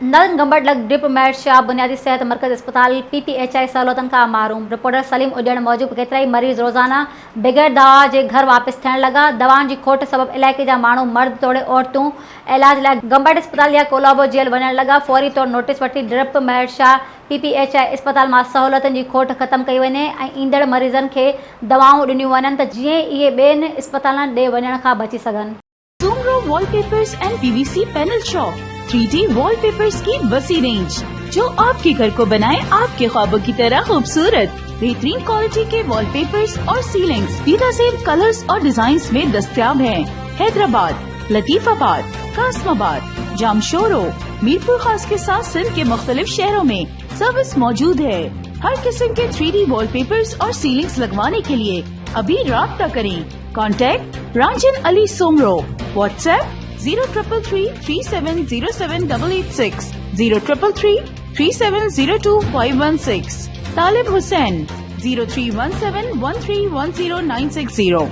नल गंबड़ लग drip mat Shah बुनियादी सेहत मरकज़ अस्पताल PPHI सहूलतन का मारूम। रिपोर्टर सलीम उजड़ मौजूद केतरा मरीज़ रोज़ाना बगैर दवा के घर वापस थियण लगा। दवाउन की खोट सबब इलाके जा मानू मर्द तोड़े औरतूं इलाज लाइ गंबड़ अस्पताल या कोलाबो जेल वञण लगा। फौरी तौर नोटिस वठी ड्रिप मैट शाह PPHI अस्पताल में सहूलतन की खोट खत्म कई वञे ऐं ईंदड़ मरीज़न के दवाऊं ॾिनियूं वञनि त जीअं इहे ॿियनि अस्पतालनि ॾे वञण खां बची सघनि। Soomro wallpapers and PVC panel shop 3D wallpapers की वसी रेंज जो आपके घर को बनाए आपके ख्वाबों की तरह खूबसूरत। बेहतरीन क्वालिटी के वॉलपेपर्स और सीलिंग्स बेहतरीन कलर्स और डिजाइन्स में दस्तयाब हैं। हैदराबाद, लतीफाबाद, कासमाबाद, जामशोरो, मीरपुर खास के साथ सिंध के मुख्तलिफ शहरों में सर्विस मौजूद है। हर किस्म के 3D वॉलपेपर्स और सीलिंग्स लगवाने के लिए अभी राब्ता करें। कॉन्टैक्ट रांझन अली सोमरो। व्हाट्सएप 0333370786 03333702 516। तालिब हुसैन 031713109660।